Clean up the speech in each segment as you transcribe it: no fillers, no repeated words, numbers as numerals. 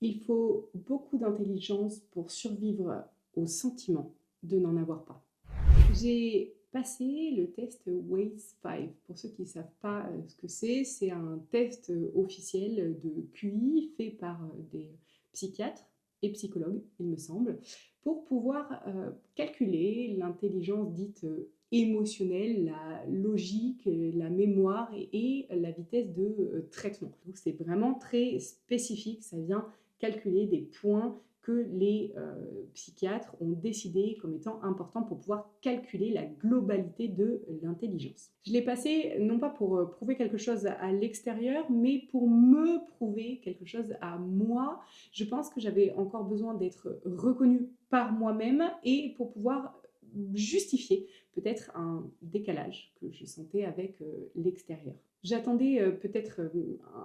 Il faut beaucoup d'intelligence pour survivre au sentiment de n'en avoir pas. J'ai passé le test WAIS-5. Pour ceux qui ne savent pas ce que c'est un test officiel de QI fait par des psychiatres et psychologues, il me semble, pour pouvoir calculer l'intelligence dite émotionnelle, la logique, la mémoire et la vitesse de traitement. Donc c'est vraiment très spécifique, ça vient calculer des points que les psychiatres ont décidé comme étant importants pour pouvoir calculer la globalité de l'intelligence. Je l'ai passé non pas pour prouver quelque chose à l'extérieur, mais pour me prouver quelque chose à moi. Je pense que j'avais encore besoin d'être reconnue par moi-même et pour pouvoir justifier peut-être un décalage que je sentais avec l'extérieur. J'attendais peut-être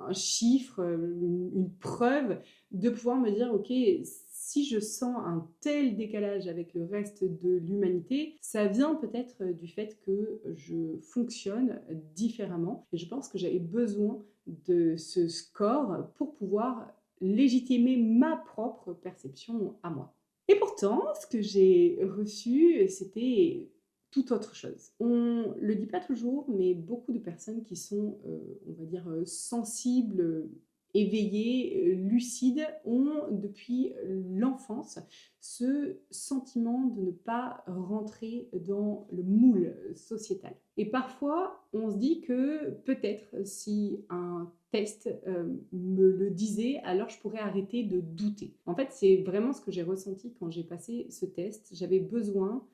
un chiffre, une preuve de pouvoir me dire, ok, si je sens un tel décalage avec le reste de l'humanité, ça vient peut-être du fait que je fonctionne différemment. Et je pense que j'avais besoin de ce score pour pouvoir légitimer ma propre perception à moi. Et pourtant, ce que j'ai reçu, c'était tout autre chose. On le dit pas toujours, mais beaucoup de personnes qui sont, on va dire, sensibles, éveillées, lucides, ont depuis l'enfance ce sentiment de ne pas rentrer dans le moule sociétal. Et parfois, on se dit que peut-être si un test me le disait, alors je pourrais arrêter de douter. En fait, c'est vraiment ce que j'ai ressenti quand j'ai passé ce test. J'avais besoin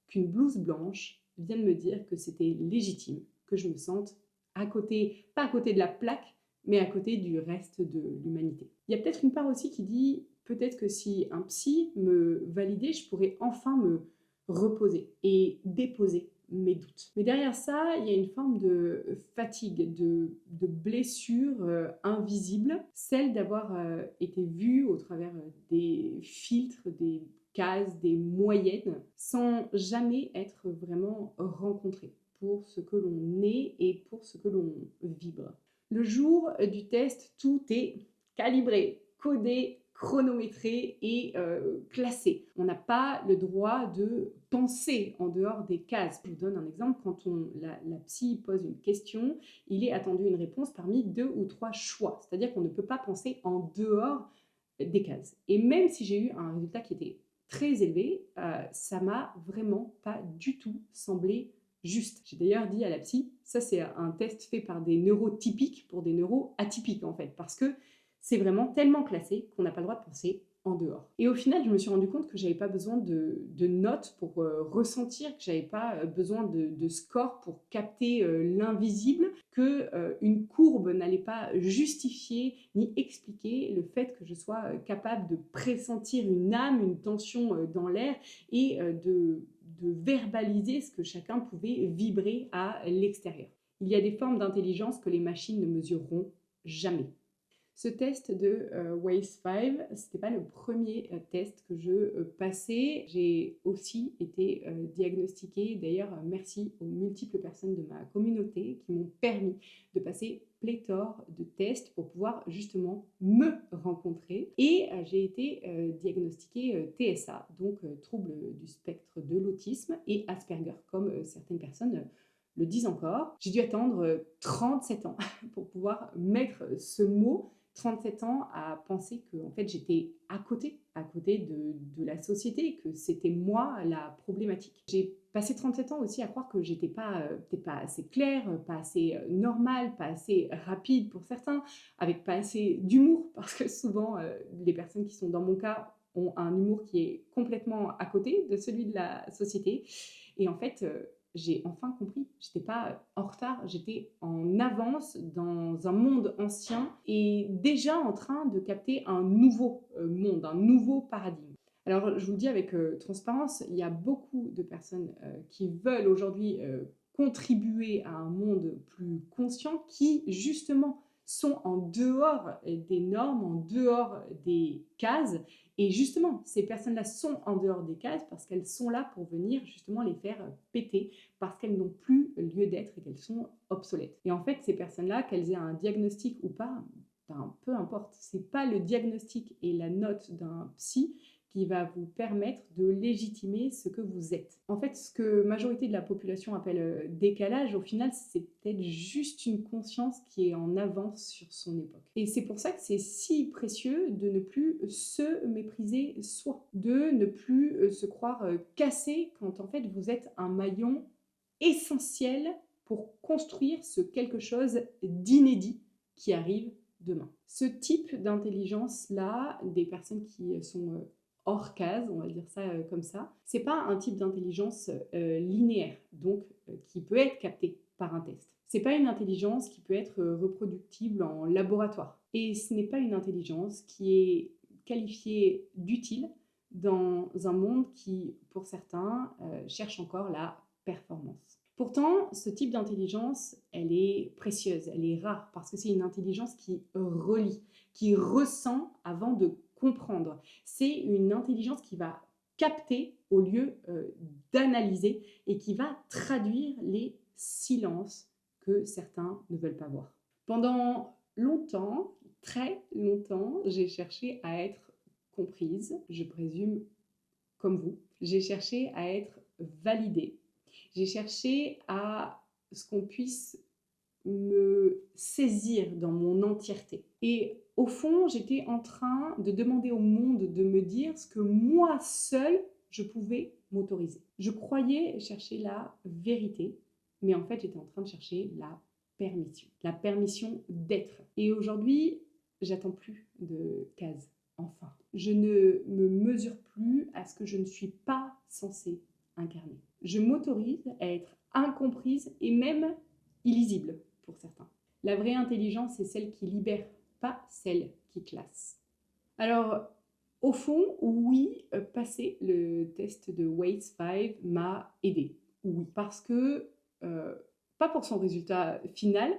qu'une blouse blanche vienne me dire que c'était légitime, que je me sente à côté, pas à côté de la plaque, mais à côté du reste de l'humanité. Il y a peut-être une part aussi qui dit, peut-être que si un psy me validait, je pourrais enfin me reposer et déposer mes doutes. Mais derrière ça, il y a une forme de fatigue, de blessure invisible, celle d'avoir été vue au travers des filtres, des cases, des moyennes, sans jamais être vraiment rencontré pour ce que l'on est et pour ce que l'on vibre. Le jour du test, tout est calibré, codé, chronométré et classé. On n'a pas le droit de penser en dehors des cases. Je vous donne un exemple. Quand la psy pose une question, il est attendu une réponse parmi 2 ou 3 choix. C'est-à-dire qu'on ne peut pas penser en dehors des cases. Et même si j'ai eu un résultat qui était très élevé, ça m'a vraiment pas du tout semblé juste. J'ai d'ailleurs dit à la psy, ça c'est un test fait par des neurotypiques pour des neuroatypiques en fait, parce que c'est vraiment tellement classé qu'on n'a pas le droit de penser en dehors. Et au final, je me suis rendu compte que j'avais pas besoin de notes pour ressentir, que j'avais pas besoin de score pour capter l'invisible, que une courbe n'allait pas justifier ni expliquer le fait que je sois capable de pressentir une âme, une tension dans l'air et de verbaliser ce que chacun pouvait vibrer à l'extérieur. Il y a des formes d'intelligence que les machines ne mesureront jamais. Ce test de WAIS-5, ce n'était pas le premier test que je passais. J'ai aussi été diagnostiquée. D'ailleurs, merci aux multiples personnes de ma communauté qui m'ont permis de passer pléthore de tests pour pouvoir justement me rencontrer. Et j'ai été diagnostiquée TSA, donc trouble du spectre de l'autisme, et Asperger, comme certaines personnes le disent encore. J'ai dû attendre 37 ans pour pouvoir mettre ce mot, 37 ans à penser que en fait, j'étais à côté de la société, que c'était moi la problématique. J'ai passé 37 ans aussi à croire que j'étais pas, peut-être pas assez claire, pas assez normale, pas assez rapide pour certains, avec pas assez d'humour, parce que souvent, les personnes qui sont dans mon cas ont un humour qui est complètement à côté de celui de la société. Et en fait, j'ai enfin compris. J'étais pas en retard, j'étais en avance dans un monde ancien et déjà en train de capter un nouveau monde, un nouveau paradigme. Alors, je vous le dis avec transparence, il y a beaucoup de personnes qui veulent aujourd'hui contribuer à un monde plus conscient qui, justement, sont en dehors des normes, en dehors des cases. Et justement, ces personnes-là sont en dehors des cases parce qu'elles sont là pour venir justement les faire péter, parce qu'elles n'ont plus lieu d'être et qu'elles sont obsolètes. Et en fait, ces personnes-là, qu'elles aient un diagnostic ou pas, peu importe, c'est pas le diagnostic et la note d'un psy qui va vous permettre de légitimer ce que vous êtes. En fait, ce que la majorité de la population appelle décalage, au final, c'est peut-être juste une conscience qui est en avance sur son époque. Et c'est pour ça que c'est si précieux de ne plus se mépriser soi, de ne plus se croire cassé quand en fait vous êtes un maillon essentiel pour construire ce quelque chose d'inédit qui arrive demain. Ce type d'intelligence-là, des personnes qui sont hors case, on va dire ça comme ça, c'est pas un type d'intelligence linéaire, donc qui peut être capté par un test. C'est pas une intelligence qui peut être reproductible en laboratoire. Et ce n'est pas une intelligence qui est qualifiée d'utile dans un monde qui, pour certains, cherche encore la performance. Pourtant, ce type d'intelligence, elle est précieuse, elle est rare, parce que c'est une intelligence qui relie, qui ressent avant de comprendre. C'est une intelligence qui va capter au lieu d'analyser et qui va traduire les silences que certains ne veulent pas voir. Pendant longtemps, très longtemps, j'ai cherché à être comprise, je présume comme vous. J'ai cherché à être validée. J'ai cherché à ce qu'on puisse me saisir dans mon entièreté. Et au fond, j'étais en train de demander au monde de me dire ce que moi seule, je pouvais m'autoriser. Je croyais chercher la vérité, mais en fait, j'étais en train de chercher la permission d'être. Et aujourd'hui, j'attends plus de cases. Enfin, je ne me mesure plus à ce que je ne suis pas censée incarner. Je m'autorise à être incomprise et même illisible pour certains. La vraie intelligence, c'est celle qui libère, pas celle qui classe. Alors, au fond, oui, passer le test de Weights 5 m'a aidé. Oui, parce que, pas pour son résultat final,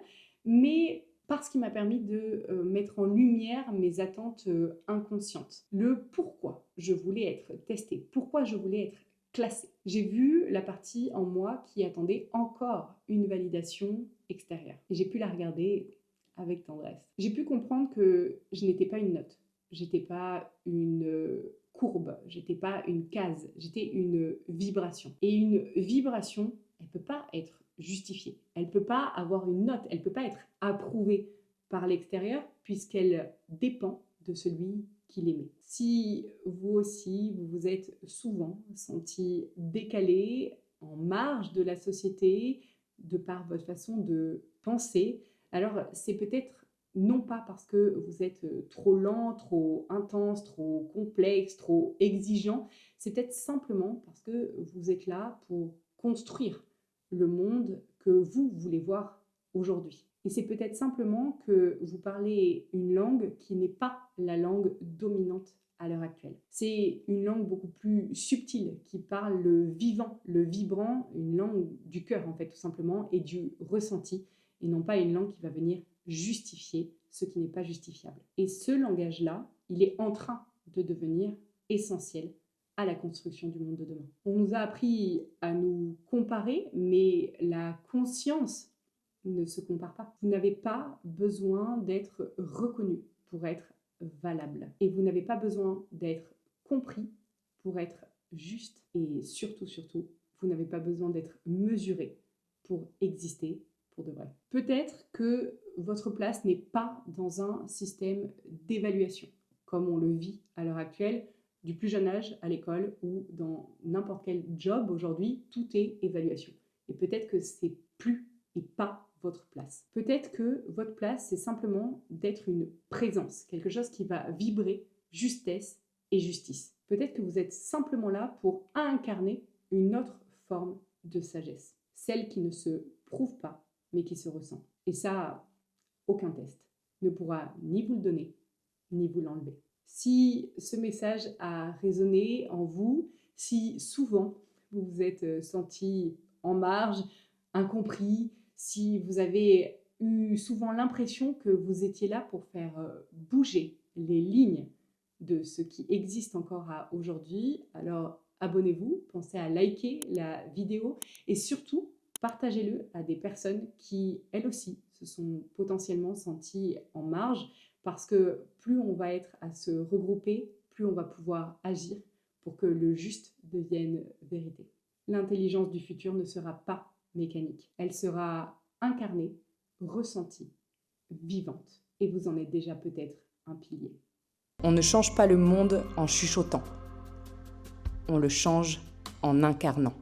mais parce qu'il m'a permis de mettre en lumière mes attentes inconscientes. Le pourquoi je voulais être testée, pourquoi je voulais être classée. J'ai vu la partie en moi qui attendait encore une validation extérieure. Et j'ai pu la regarder avec tendresse. J'ai pu comprendre que je n'étais pas une note, j'étais pas une courbe, j'étais pas une case, j'étais une vibration. Et une vibration, elle peut pas être justifiée. Elle peut pas avoir une note, elle peut pas être approuvée par l'extérieur puisqu'elle dépend de celui qui l'émet. Si vous aussi, vous vous êtes souvent senti décalé, en marge de la société, de par votre façon de penser, alors c'est peut-être non pas parce que vous êtes trop lent, trop intense, trop complexe, trop exigeant, c'est peut-être simplement parce que vous êtes là pour construire le monde que vous voulez voir aujourd'hui. Et c'est peut-être simplement que vous parlez une langue qui n'est pas la langue dominante à l'heure actuelle. C'est une langue beaucoup plus subtile, qui parle le vivant, le vibrant, une langue du cœur en fait tout simplement, et du ressenti, et non pas une langue qui va venir justifier ce qui n'est pas justifiable. Et ce langage-là, il est en train de devenir essentiel à la construction du monde de demain. On nous a appris à nous comparer, mais la conscience ne se compare pas. Vous n'avez pas besoin d'être reconnu pour être valable. Et vous n'avez pas besoin d'être compris pour être juste. Et surtout, surtout, vous n'avez pas besoin d'être mesuré pour exister pour de vrai. Peut-être que votre place n'est pas dans un système d'évaluation, comme on le vit à l'heure actuelle, du plus jeune âge à l'école ou dans n'importe quel job aujourd'hui, tout est évaluation. Et peut-être que c'est plus et pas votre place. Peut-être que votre place, c'est simplement d'être une présence, quelque chose qui va vibrer justesse et justice. Peut-être que vous êtes simplement là pour incarner une autre forme de sagesse, celle qui ne se prouve pas, mais qui se ressent. Et ça, aucun test ne pourra ni vous le donner, ni vous l'enlever. Si ce message a résonné en vous, si souvent vous vous êtes senti en marge, incompris, si vous avez eu souvent l'impression que vous étiez là pour faire bouger les lignes de ce qui existe encore à aujourd'hui, alors abonnez-vous, pensez à liker la vidéo et surtout partagez-le à des personnes qui, elles aussi, se sont potentiellement senties en marge Parce que plus on va être à se regrouper, plus on va pouvoir agir pour que le juste devienne vérité. L'intelligence du futur ne sera pas mécanique. Elle sera incarnée, ressentie, vivante. Et vous en êtes déjà peut-être un pilier. On ne change pas le monde en chuchotant. On le change en incarnant.